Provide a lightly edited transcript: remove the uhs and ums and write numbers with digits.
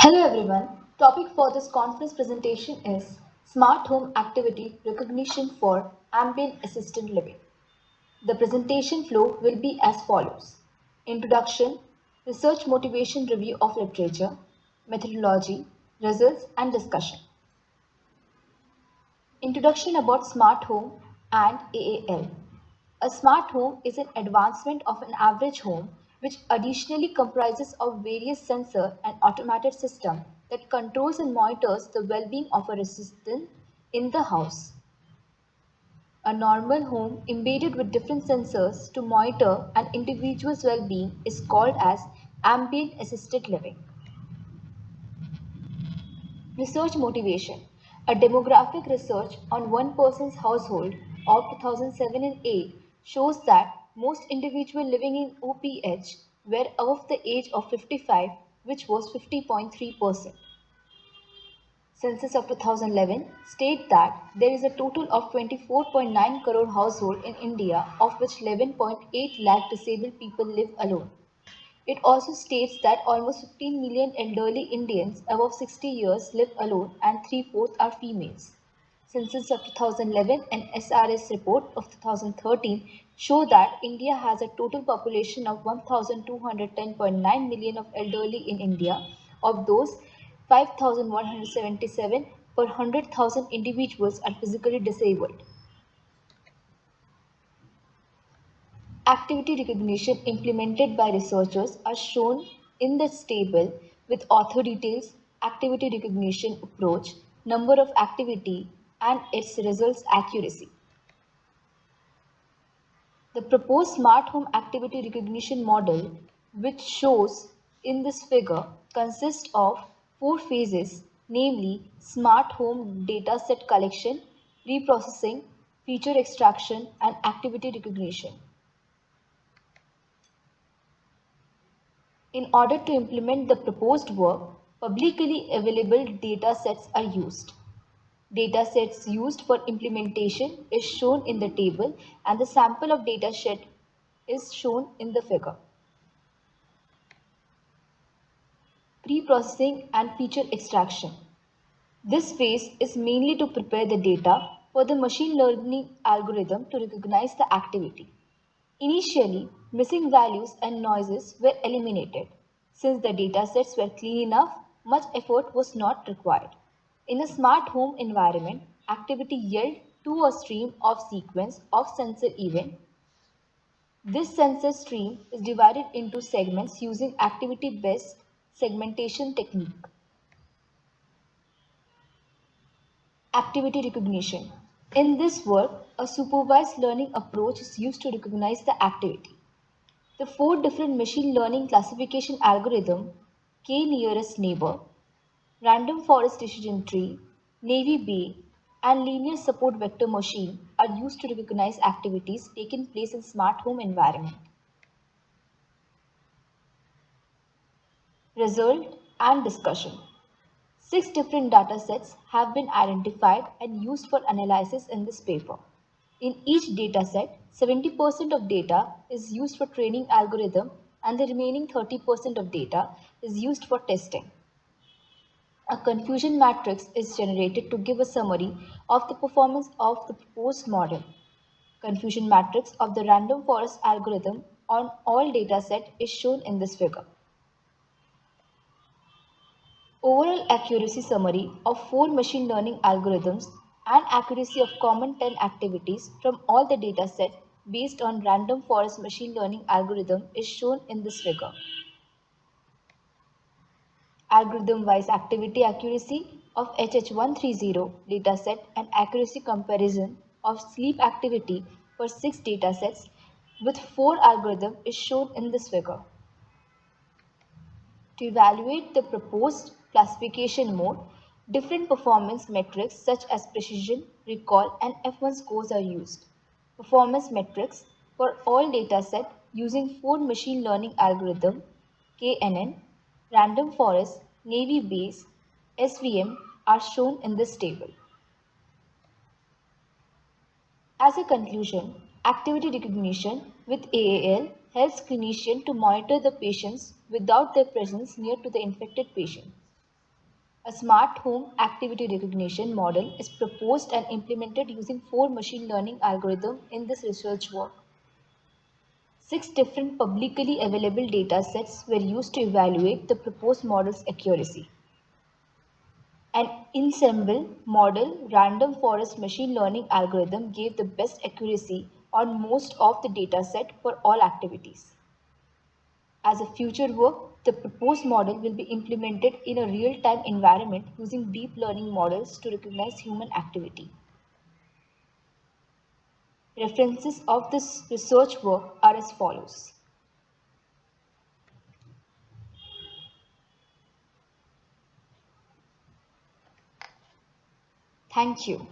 Hello everyone. Topic for this conference presentation is Smart Home Activity Recognition for Ambient Assisted Living. The presentation flow will be as follows. Introduction, research motivation review of literature, methodology, results and discussion. Introduction about smart home and AAL. A smart home is an advancement of an average home which additionally comprises of various sensor and automated system that controls and monitors the well-being of a resident in the house. A normal home embedded with different sensors to monitor an individual's well-being is called as ambient assisted living. Research motivation. A demographic research on one person's household of 2007 and 8 shows that most individuals living in OPH were above the age of 55, which was 50.3%. Census of 2011 state that there is a total of 24.9 crore households in India, of which 11.8 lakh disabled people live alone. It also states that almost 15 million elderly Indians above 60 years live alone and three-fourths are females. Census of 2011 and SRS report of 2013 show that India has a total population of 1,210.9 million of elderly in India. Of those, 5,177 per 100,000 individuals are physically disabled. Activity recognition implemented by researchers are shown in this table with author details, activity recognition approach, number of activity, and its results accuracy. The proposed smart home activity recognition model, which shows in this figure, consists of four phases, namely smart home dataset collection, preprocessing, feature extraction, and activity recognition. In order to implement the proposed work, publicly available data sets are used. Data sets used for implementation is shown in the table and the sample of data set is shown in the figure. Pre-processing and feature extraction. This phase is mainly to prepare the data for the machine learning algorithm to recognize the activity. Initially, missing values and noises were eliminated. Since the datasets were clean enough, much effort was not required. In a smart home environment, activity yield to a stream of sequence of sensor event. This sensor stream is divided into segments using activity-based segmentation technique. Activity recognition. In this work, a supervised learning approach is used to recognize the activity. The four different machine learning classification algorithm, K nearest neighbor, random forest decision tree, Navy Bay, and linear support vector machine are used to recognize activities taking place in smart home environment. Result and discussion. 6 different data sets have been identified and used for analysis in this paper. In each dataset, 70% of data is used for training algorithm and the remaining 30% of data is used for testing. A confusion matrix is generated to give a summary of the performance of the proposed model. Confusion matrix of the random forest algorithm on all dataset is shown in this figure. Overall accuracy summary of 4 machine learning algorithms and accuracy of common 10 activities from all the dataset based on random forest machine learning algorithm is shown in this figure. Algorithm-wise activity accuracy of HH130 dataset and accuracy comparison of sleep activity for 6 datasets with 4 algorithms is shown in this figure. To evaluate the proposed classification mode, different performance metrics such as precision, recall, and F1 scores are used. Performance metrics for all dataset using 4 machine learning algorithm, KNN, random forest, Navy Bayes, SVM are shown in this table. As a conclusion, activity recognition with AAL helps clinicians to monitor the patients without their presence near to the infected patient. A smart home activity recognition model is proposed and implemented using 4 machine learning algorithms in this research work. 6 different publicly available data sets were used to evaluate the proposed model's accuracy. An ensemble model random forest machine learning algorithm gave the best accuracy on most of the dataset for all activities. As a future work, the proposed model will be implemented in a real-time environment using deep learning models to recognize human activity. References of this research work are as follows. Thank you.